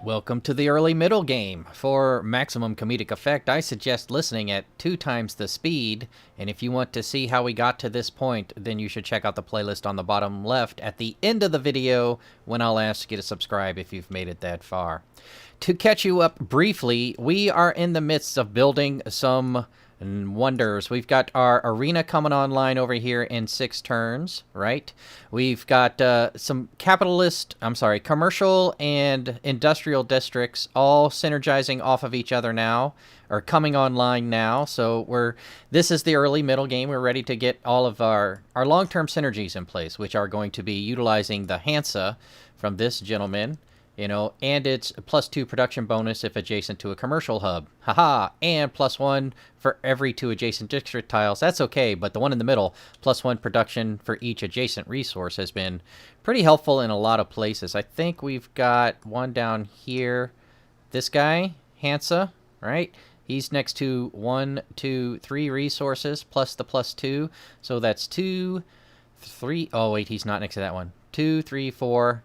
Welcome to the early middle game. For maximum comedic effect, I suggest listening at 2 times the speed, and if you want to see how we got to this point, then you should check out the playlist on the bottom left at the end of the video when I'll ask you to subscribe if you've made it that far. To catch you up briefly, we are in the midst of building some wonders. We've got our arena coming online over here in 6 turns, right? We've got some commercial and industrial districts all synergizing off of each other now, or coming online now. So this is the early middle game. We're ready to get all of our long-term synergies in place, which are going to be utilizing the Hansa from this gentleman, and it's a +2 production bonus if adjacent to a commercial hub. Haha, and +1 for every 2 adjacent district tiles. That's okay, but the one in the middle, +1 production for each adjacent resource, has been pretty helpful in a lot of places. I think we've got one down here. This guy, Hansa, right? He's next to 1, 2, 3 resources plus the +2. So that's 2, 3. Oh, wait, he's not next to that one. 2, 3, 4.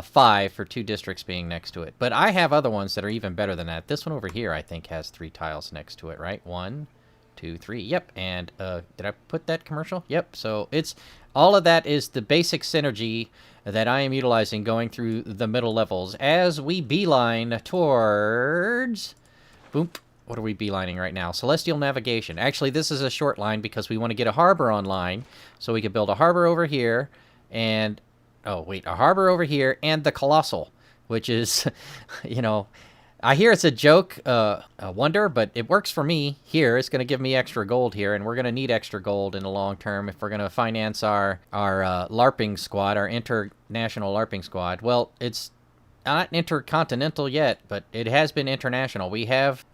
5 for 2 districts being next to it. But I have other ones that are even better than that. This one over here, I think, has 3 tiles next to it, right? 1, 2, 3. Yep. And did I put that commercial? Yep. So it's all of that is the basic synergy that I am utilizing going through the middle levels as we beeline towards... Boom. What are we beelining right now? Celestial Navigation. Actually, this is a short line because we want to get a harbor online. So we could build a harbor over here and... Oh, wait, a harbor over here, and the Colossal, which is, I hear it's a joke, a wonder, but it works for me here. It's going to give me extra gold here, and we're going to need extra gold in the long term if we're going to finance our LARPing squad, our international LARPing squad. Well, it's not intercontinental yet, but it has been international. We have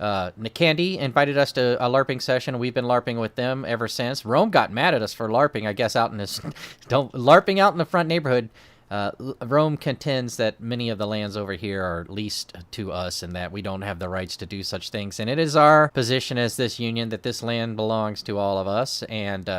Candy invited us to a LARPing session. We've been LARPing with them ever since. Rome got mad at us for LARPing, I guess, out in this LARPing out in the front neighborhood. Rome contends that many of the lands over here are leased to us and that we don't have the rights to do such things. And it is our position as this union that this land belongs to all of us. And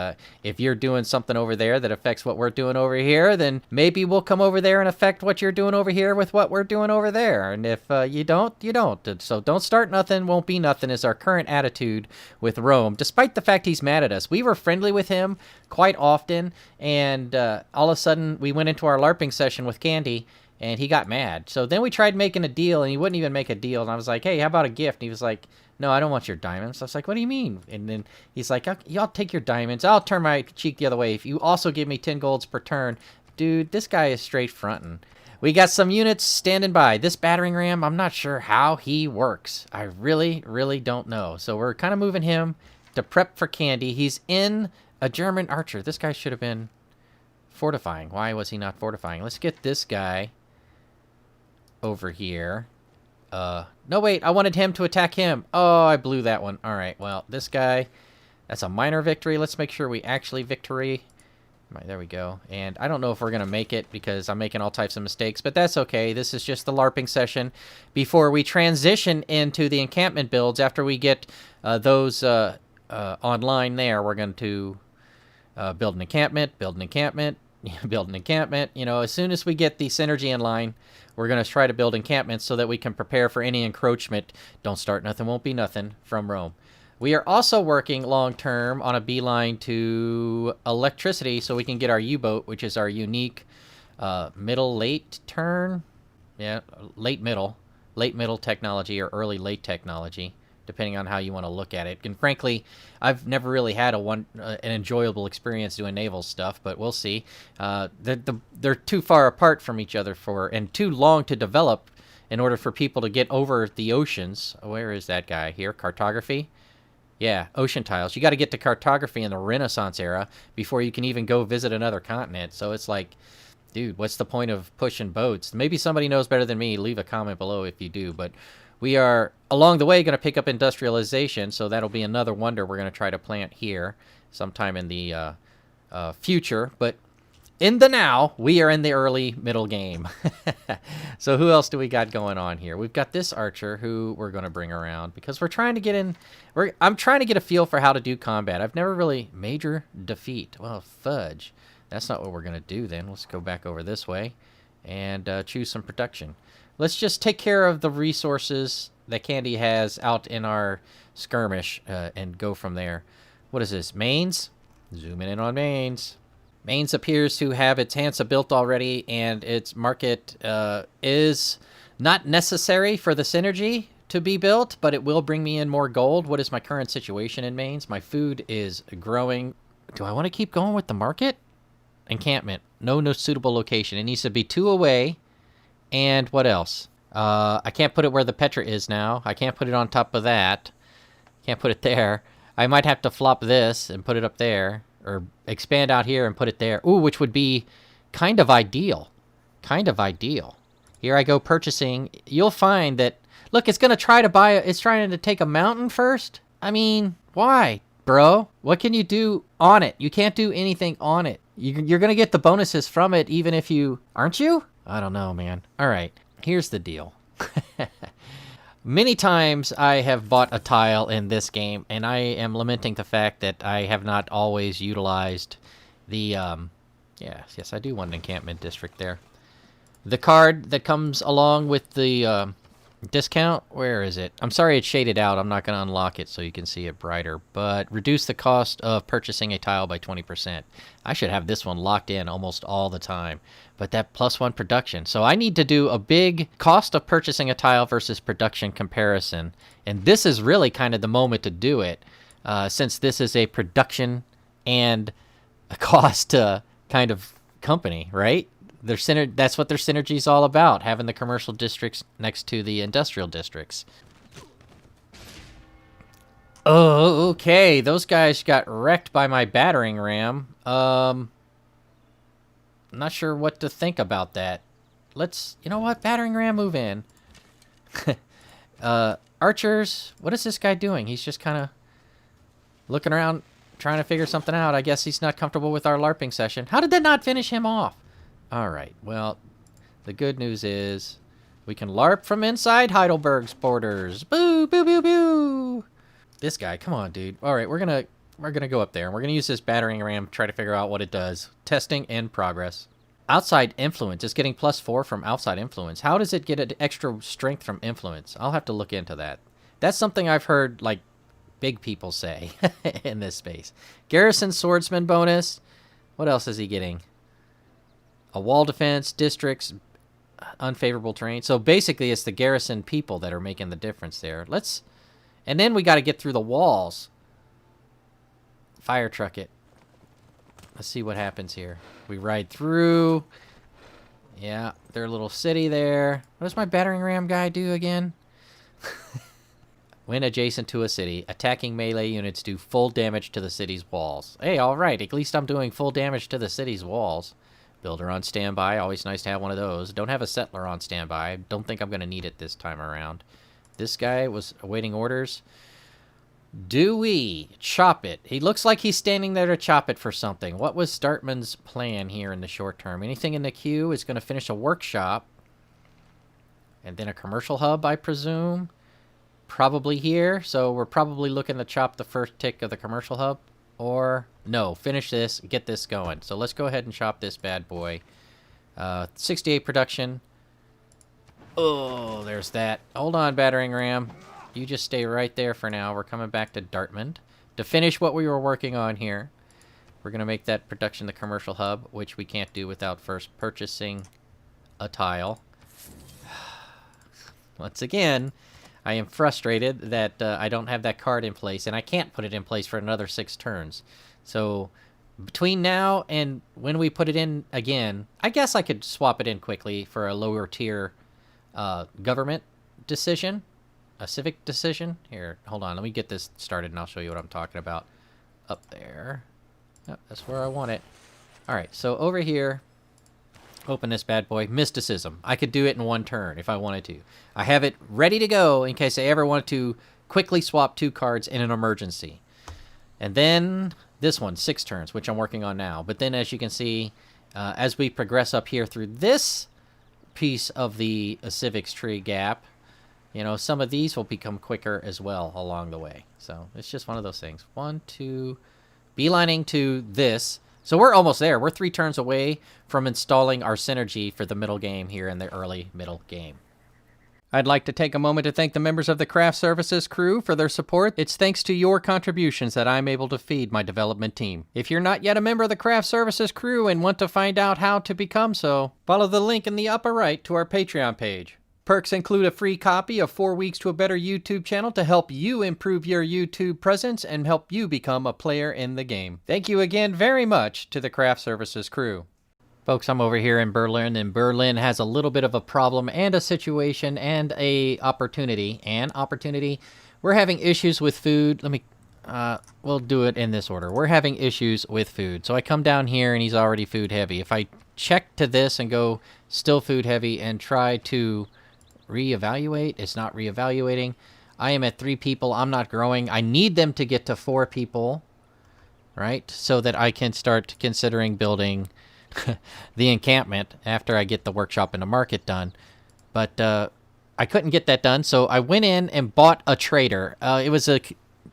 if you're doing something over there that affects what we're doing over here, then maybe we'll come over there and affect what you're doing over here with what we're doing over there. And if you don't, you don't. So don't start nothing, won't be nothing is our current attitude with Rome, despite the fact he's mad at us. We were friendly with him quite often, and all of a sudden we went into our LARPing session with Candy, and he got mad. So then we tried making a deal, and he wouldn't even make a deal. And I was like, hey, how about a gift? And he was like, no, I don't want your diamonds. I was like, what do you mean? And then he's like, y'all take your diamonds. I'll turn my cheek the other way if you also give me 10 golds per turn. Dude, this guy is straight fronting. We got some units standing by. This battering ram, I'm not sure how he works. I really, really don't know. So we're kind of moving him to prep for Candy. He's in a German archer. This guy should have been fortifying. Why was he not fortifying? Let's get this guy over here. No, wait. I wanted him to attack him. Oh, I blew that one. All right. Well, this guy, that's a minor victory. Let's make sure we actually victory. There we go. And I don't know if we're going to make it because I'm making all types of mistakes, but that's okay. This is just the LARPing session before we transition into the encampment builds. After we get those online there, we're going to build an encampment, build an encampment, build an encampment. As soon as we get the synergy in line, we're going to try to build encampments so that we can prepare for any encroachment. Don't start nothing, won't be nothing from Rome. We are also working long-term on a beeline to electricity so we can get our U-boat, which is our unique middle-late turn. Yeah, late-middle technology or early-late technology, depending on how you want to look at it. And frankly, I've never really had an enjoyable experience doing naval stuff, but we'll see. They're too far apart from each other and too long to develop in order for people to get over the oceans. Where is that guy here? Cartography? Yeah, ocean tiles. You got to get to cartography in the Renaissance era before you can even go visit another continent. So it's like, dude, what's the point of pushing boats? Maybe somebody knows better than me. Leave a comment below if you do. But we are, along the way, going to pick up industrialization. So that'll be another wonder we're going to try to plant here sometime in the future. But in the now, we are in the early middle game. So who else do we got going on here? We've got this archer who we're going to bring around because we're trying to get in. I'm trying to get a feel for how to do combat. I've never really major defeat. Well, fudge. That's not what we're going to do then. Let's go back over this way and choose some production. let's just take care of the resources that Candy has out in our skirmish and go from there. What is this? Mains? Zooming in on Mains. Mains appears to have its Hansa built already, and its market is not necessary for the synergy to be built, but it will bring me in more gold. What is my current situation in Mains? My food is growing. Do I want to keep going with the market? Encampment. No suitable location. It needs to be 2 away. And what else? I can't put it where the Petra is now. I can't put it on top of that. Can't put it there. I might have to flop this and put it up there. Or expand out here and put it there. Ooh, which would be kind of ideal. Kind of ideal. Here I go purchasing. You'll find that... Look, it's going to try to buy... It's trying to take a mountain first? I mean, why, bro? What can you do on it? You can't do anything on it. You're going to get the bonuses from it even if you... Aren't you? I don't know, man. All right. Here's the deal. Many times I have bought a tile in this game, and I am lamenting the fact that I have not always utilized the, yes, I do want an encampment district there. The card that comes along with the discount, where is it? I'm sorry it's shaded out. I'm not going to unlock it so you can see it brighter, but reduce the cost of purchasing a tile by 20%. I should have this one locked in almost all the time, but that +1 production. So I need to do a big cost of purchasing a tile versus production comparison, and this is really kind of the moment to do it, since this is a production and a cost kind of company, right? That's what their synergy is all about, having the commercial districts next to the industrial districts. Oh, okay. Those guys got wrecked by my battering ram. I'm not sure what to think about that. You know what? Battering ram, move in. Archers, what is this guy doing? He's just kind of looking around, trying to figure something out. I guess he's not comfortable with our LARPing session. How did that not finish him off? All right, well, the good news is we can LARP from inside Heidelberg's borders. Boo, boo, boo, boo. This guy, come on, dude. All right, we're gonna go up there, and we're gonna use this battering ram, try to figure out what it does. Testing in progress. Outside influence. It's getting +4 from outside influence. How does it get an extra strength from influence? I'll have to look into that. That's something I've heard, like, big people say in this space. Garrison swordsman bonus. What else is he getting? A wall defense, districts, unfavorable terrain. So basically it's the garrison people that are making the difference there. And then we got to get through the walls. Fire truck it. Let's see what happens here. We ride through. Yeah, their little city there. What does my battering ram guy do again? When adjacent to a city, attacking melee units do full damage to the city's walls. Hey, all right. At least I'm doing full damage to the city's walls. Builder on standby. Always nice to have one of those. Don't have a settler on standby. Don't think I'm going to need it this time around. This guy was awaiting orders. Do we chop it? He looks like he's standing there to chop it for something. What was Startman's plan here in the short term? Anything in the queue is going to finish a workshop. And then a commercial hub, I presume. Probably here. So we're probably looking to chop the first tick of the commercial hub. Or, no, finish this, get this going. So let's go ahead and chop this bad boy. 68 production. Oh, there's that. Hold on, battering ram. You just stay right there for now. We're coming back to Dartmouth to finish what we were working on here. We're going to make that production the commercial hub, which we can't do without first purchasing a tile. Once again, I am frustrated that I don't have that card in place, and I can't put it in place for another 6 turns. So between now and when we put it in again, I guess I could swap it in quickly for a lower tier government decision, a civic decision. Here, hold on, let me get this started and I'll show you what I'm talking about. Up there. Yep, that's where I want it. All right, so over here, open this bad boy. Mysticism. I could do it in 1 turn if I wanted to. I have it ready to go in case I ever wanted to quickly swap 2 cards in an emergency. And then this one, 6 turns, which I'm working on now. But then as you can see, as we progress up here through this piece of the civics tree gap, you know, some of these will become quicker as well along the way. So it's just one of those things. 1, 2, beelining to this. So we're almost there. We're 3 turns away from installing our synergy for the middle game here in the early middle game. I'd like to take a moment to thank the members of the craft services crew for their support. It's thanks to your contributions that I'm able to feed my development team. If you're not yet a member of the craft services crew and want to find out how to become so, follow the link in the upper right to our Patreon page. Perks include a free copy of 4 Weeks to a Better YouTube channel to help you improve your YouTube presence and help you become a player in the game. Thank you again very much to the craft services crew. Folks, I'm over here in Berlin, and Berlin has a little bit of a problem and a situation and a opportunity. We're having issues with food. We'll do it in this order. We're having issues with food. So I come down here, and he's already food heavy. If I check to this and go still food heavy and try to reevaluate, it's not reevaluating. I am at 3 people. I'm not growing. I need them to get to 4 people, right? So that I can start considering building the encampment after I get the workshop and the market done. But I couldn't get that done, so I went in and bought a trader. It was a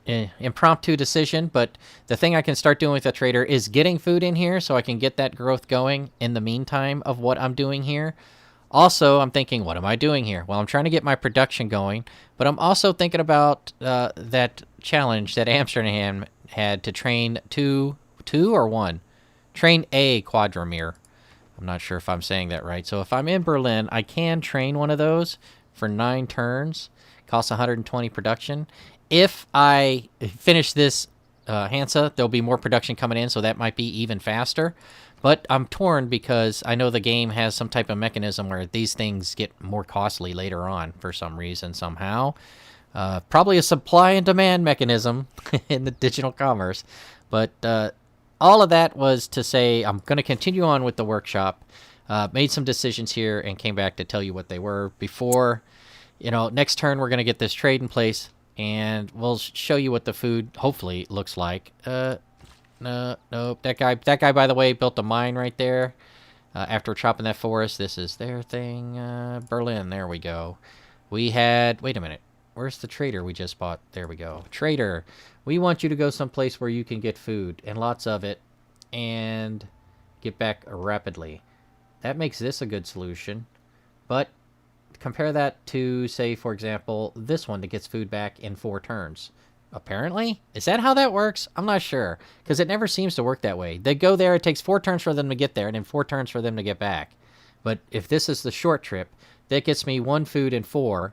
impromptu decision, but the thing I can start doing with a trader is getting food in here so I can get that growth going in the meantime of what I'm doing here. Also, I'm thinking, what am I doing here? Well, I'm trying to get my production going, but I'm also thinking about that challenge that Amsterdam had to train two or one? Train a quadramere. I'm not sure if I'm saying that right. So if I'm in Berlin, I can train one of those for 9 turns. Costs 120 production. If I finish this Hansa, there'll be more production coming in, so that might be even faster. But I'm torn because I know the game has some type of mechanism where these things get more costly later on for some reason, somehow. Probably a supply and demand mechanism in the digital commerce. But all of that was to say I'm going to continue on with the workshop. Made some decisions here and came back to tell you what they were before. Next turn we're going to get this trade in place, and we'll show you what the food hopefully looks like. No, nope. That guy, by the way, built a mine right there. After chopping that forest, this is their thing. Berlin, there we go. We had, wait a minute. Where's the trader we just bought? There we go. Trader, we want you to go someplace where you can get food, and lots of it, and get back rapidly. That makes this a good solution. But compare that to, say, for example, this one that gets food back in 4 turns. Apparently? Is that how that works? I'm not sure, because it never seems to work that way. They go there, it takes 4 turns for them to get there, and then 4 turns for them to get back. But if this is the short trip, that gets me 1 food in 4,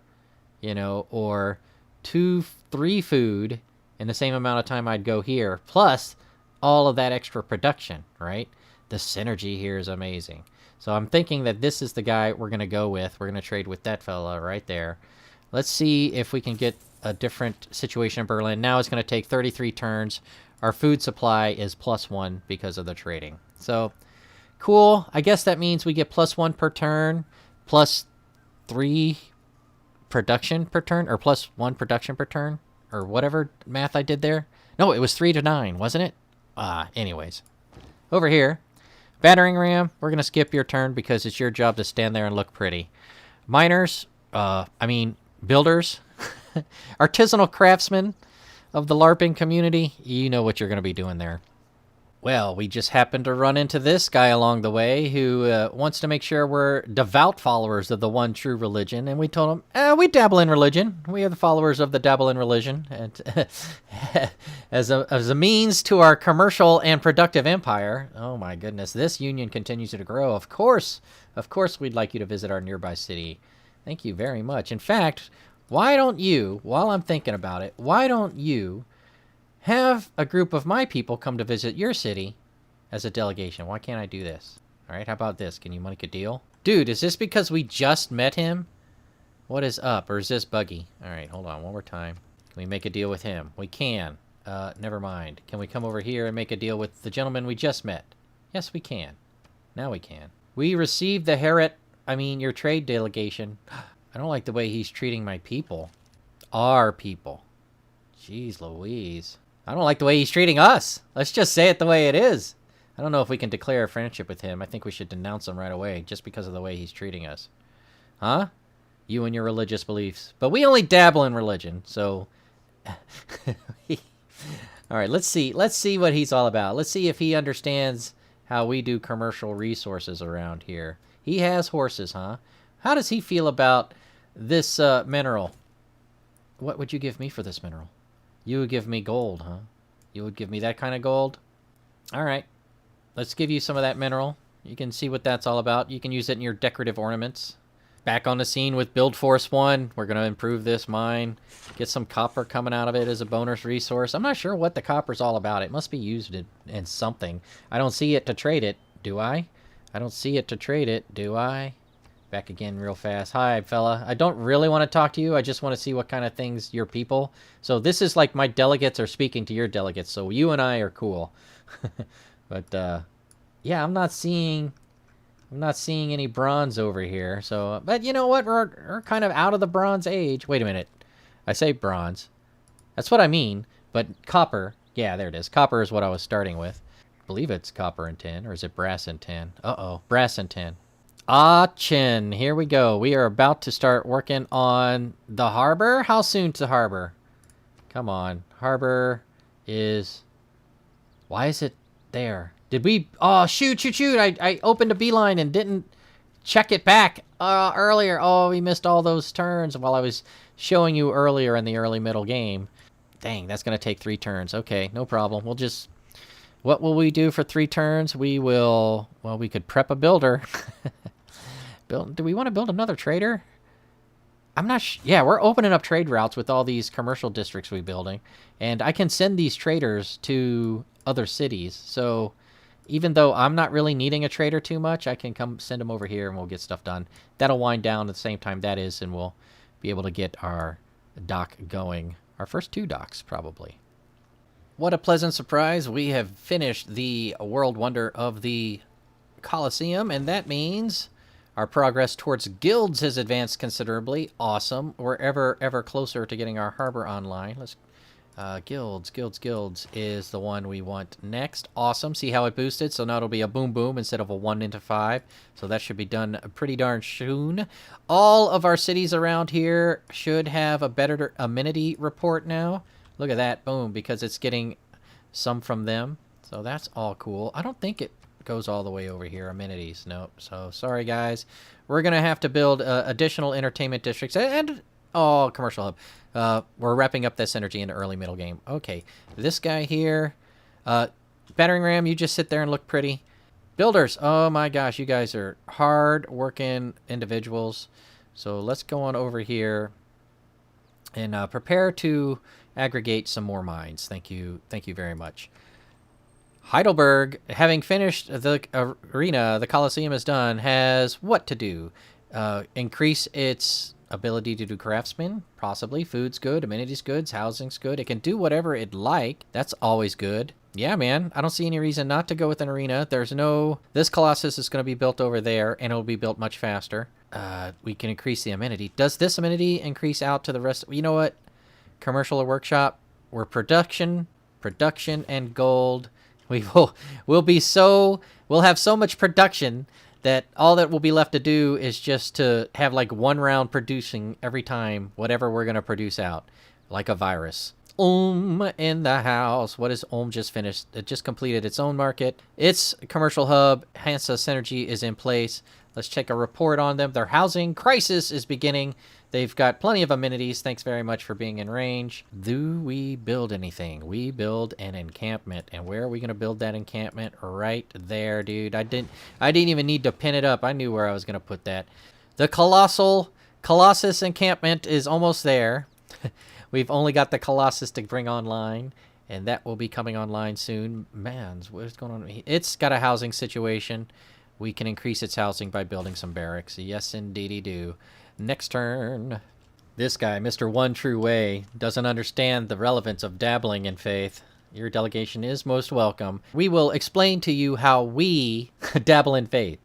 or 2, 3 food in the same amount of time I'd go here, plus all of that extra production, right? The synergy here is amazing. So I'm thinking that this is the guy we're going to go with. We're going to trade with that fella right there. Let's see if we can get a different situation in Berlin. Now it's going to take 33 turns. Our food supply is +1 because of the trading. So, cool. I guess that means we get +1 per turn, +3 production per turn, or +1 production per turn, or whatever math I did there. No, it was 3 to 9, wasn't it? Anyways. Over here, battering ram, we're going to skip your turn because it's your job to stand there and look pretty. Miners, builders, artisanal craftsmen of the LARPing community, you know what you're going to be doing there. Well, we just happened to run into this guy along the way who wants to make sure we're devout followers of the one true religion, and we told him, we dabble in religion. We are the followers of the dabble in religion, and as a means to our commercial and productive empire. Oh my goodness, this union continues to grow. Of course, we'd like you to visit our nearby city. Thank you very much. In fact, why don't you, while I'm thinking about it, why don't you have a group of my people come to visit your city as a delegation? Why can't I do this? All right, how about this? Can you make a deal? Dude, is this because we just met him? What is up? Or is this buggy? All right, hold on one more time. Can we make a deal with him? We can. Never mind. Can we come over here and make a deal with the gentleman we just met? Yes, we can. Now we can. We received the your trade delegation. I don't like the way he's treating my people. Our people. Jeez Louise. I don't like the way he's treating us. Let's just say it the way it is. I don't know if we can declare a friendship with him. I think we should denounce him right away just because of the way he's treating us. Huh? You and your religious beliefs. But we only dabble in religion, so... Alright, let's see what he's all about. Let's see if he understands how we do commercial resources around here. He has horses, huh? How does he feel about this mineral. What would you give me for this mineral? You would give me gold, huh? You would give me that kind of gold? All right. Let's give you some of that mineral. You can see what that's all about. You can use it in your decorative ornaments. Back on the scene with Build Force 1. We're going to improve this mine. Get some copper coming out of it as a bonus resource. I'm not sure what the copper's all about. It must be used in something. I don't see it to trade it, do I? I don't see it to trade it, do I? Back again real fast. Hi, fella. I don't really want to talk to you. I just want to see what kind of things your people. So this is like my delegates are speaking to your delegates. So you and I are cool. But, yeah, I'm not seeing any bronze over here. So, but you know what? We're kind of out of the bronze age. Wait a minute. I say bronze. That's what I mean. But copper. Yeah, there it is. Copper is what I was starting with. I believe it's copper and tin. Or is it brass and tin? Uh-oh. Brass and tin. Chin. Here we go. We are about to start working on the harbor. How soon to harbor? Come on. Harbor is... Why is it there? Did we... Oh, shoot. I opened a beeline and didn't check it back earlier. Oh, we missed all those turns while I was showing you earlier in the early middle game. Dang, that's going to take 3 turns. Okay, no problem. We'll just... What will we do for 3 turns? We will... Well, we could prep a builder. Do we want to build another trader? I'm not yeah, we're opening up trade routes with all these commercial districts we're building. And I can send these traders to other cities. So even though I'm not really needing a trader too much, I can come send them over here and we'll get stuff done. That'll wind down at the same time that is, and we'll be able to get our dock going. Our first 2 docks, probably. What a pleasant surprise. We have finished the world wonder of the Colosseum, and that means... Our progress towards guilds has advanced considerably. Awesome. We're ever closer to getting our harbor online. Let's guilds is the one we want next. Awesome. See how it boosted? So now it'll be a boom boom instead of a 1 into 5. So that should be done pretty darn soon. All of our cities around here should have a better amenity report now. Look at that. Boom. Because it's getting some from them. So that's all cool. I don't think it goes all the way over here. Amenities. Nope. So sorry guys, we're gonna have to build additional entertainment districts and commercial hub. We're wrapping up this energy in the early middle game. Okay, this guy here, battering ram, you just sit there and look pretty. Builders, oh my gosh, you guys are hard working individuals. So let's go on over here and prepare to aggregate some more mines. Thank you very much. Heidelberg, having finished the arena, the Colosseum is done, has what to do? Increase its ability to do craftsmen, possibly. Food's good, amenities good, housing's good. It can do whatever it like. That's always good. Yeah, man, I don't see any reason not to go with an arena. This Colossus is going to be built over there, and it'll be built much faster. We can increase the amenity. Does this amenity increase out to the rest? You know what? Commercial or workshop, we're production, and gold. We'll have so much production that all that will be left to do is just to have like 1 round producing every time whatever we're going to produce out, like a virus. In the house. What is just finished? It just completed its own market. Its commercial hub, Hansa Synergy, is in place. Let's check a report on them. Their housing crisis is beginning. They've got plenty of amenities. Thanks very much for being in range. Do we build anything? We build an encampment. And where are we going to build that encampment? Right there, dude. I didn't even need to pin it up. I knew where I was going to put that. The Colossus encampment is almost there. We've only got the Colossus to bring online, and that will be coming online soon. Man, what's going on? It's got a housing situation. We can increase its housing by building some barracks. Yes, indeedy do. Next turn. This guy, Mr. One True Way, doesn't understand the relevance of dabbling in faith. Your delegation is most welcome. We will explain to you how we dabble in faith.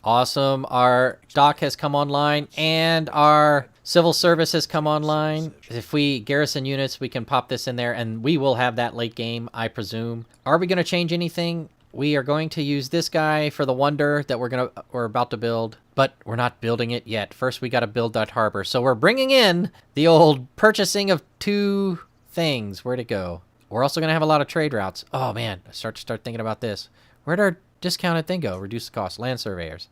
Awesome. Our dock has come online, and our civil service has come online. If we garrison units, we can pop this in there, and we will have that late game, I presume. Are we going to change anything? We are going to use this guy for the wonder that we're about to build, but we're not building it yet. First, we got to build that harbor. So we're bringing in the old purchasing of 2 things. Where'd it go? We're also going to have a lot of trade routes. Oh man, I start thinking about this. Where'd our discounted thing go? Reduce the cost. Land surveyors.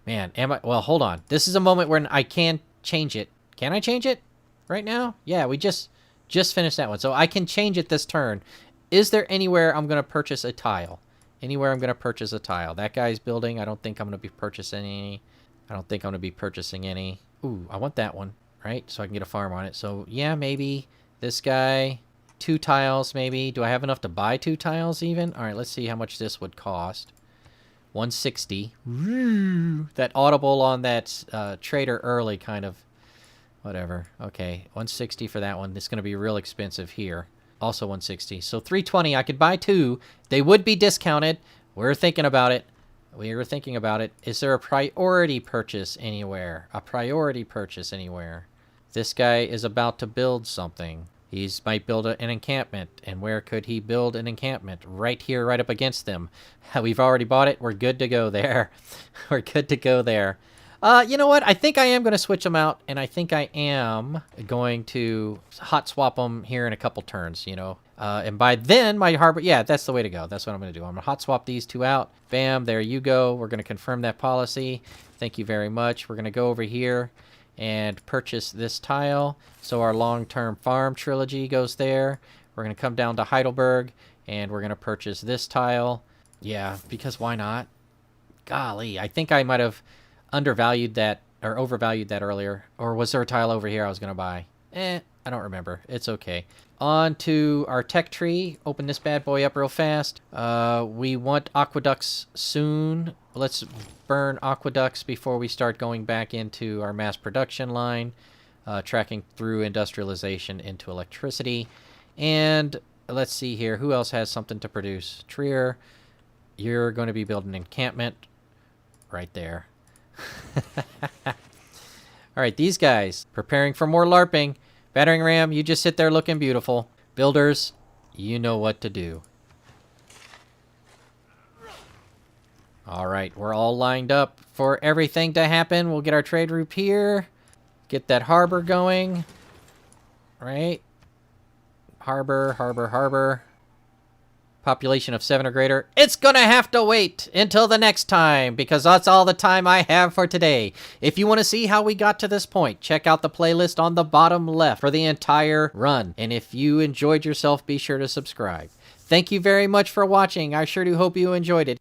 Man, am I? Well, hold on. This is a moment when I can change it. Can I change it right now? Yeah, we just finished that one. So I can change it this turn. Is there anywhere I'm going to purchase a tile? Anywhere I'm going to purchase a tile? That guy's building. I don't think I'm going to be purchasing any. I don't think I'm going to be purchasing any. Ooh, I want that one, right? So I can get a farm on it. So, yeah, maybe this guy. 2 tiles, maybe. Do I have enough to buy 2 tiles even? All right, let's see how much this would cost. 160. That audible on that trader early kind of whatever. Okay, 160 for that one. It's going to be real expensive here. Also 160. So 320. I could buy 2. They would be discounted. We're thinking about it. We were thinking about it. Is there a priority purchase anywhere? A priority purchase anywhere? This guy is about to build something. He might build an encampment. And where could he build an encampment? Right here, right up against them. We've already bought it. We're good to go there. We're good to go there. You know what? I think I am going to switch them out. And I think I am going to hot swap them here in a couple turns, you know. And by then, my harbor... Yeah, that's the way to go. That's what I'm going to do. I'm going to hot swap these 2 out. Bam, there you go. We're going to confirm that policy. Thank you very much. We're going to go over here and purchase this tile. So our long-term farm trilogy goes there. We're going to come down to Heidelberg, and we're going to purchase this tile. Yeah, because why not? Golly, I think I might have undervalued that, or overvalued that earlier. Or was there a tile over here I was going to buy? I don't remember. It's okay. On to our tech tree. Open this bad boy up real fast. We want aqueducts soon. Let's burn aqueducts before we start going back into our mass production line. Tracking through industrialization into electricity. And let's see here. Who else has something to produce? Trier, you're going to be building an encampment right there. All right, these guys preparing for more LARPing. Battering ram, you just sit there looking beautiful. Builders, you know what to do. All right, we're all lined up for everything to happen. We'll get our trade route here. Get that harbor going. Right? Harbor, harbor, harbor. Population of 7 or greater. It's gonna have to wait until the next time because that's all the time I have for today. If you want to see how we got to this point, check out the playlist on the bottom left for the entire run. And if you enjoyed yourself, be sure to subscribe. Thank you very much for watching. I sure do hope you enjoyed it.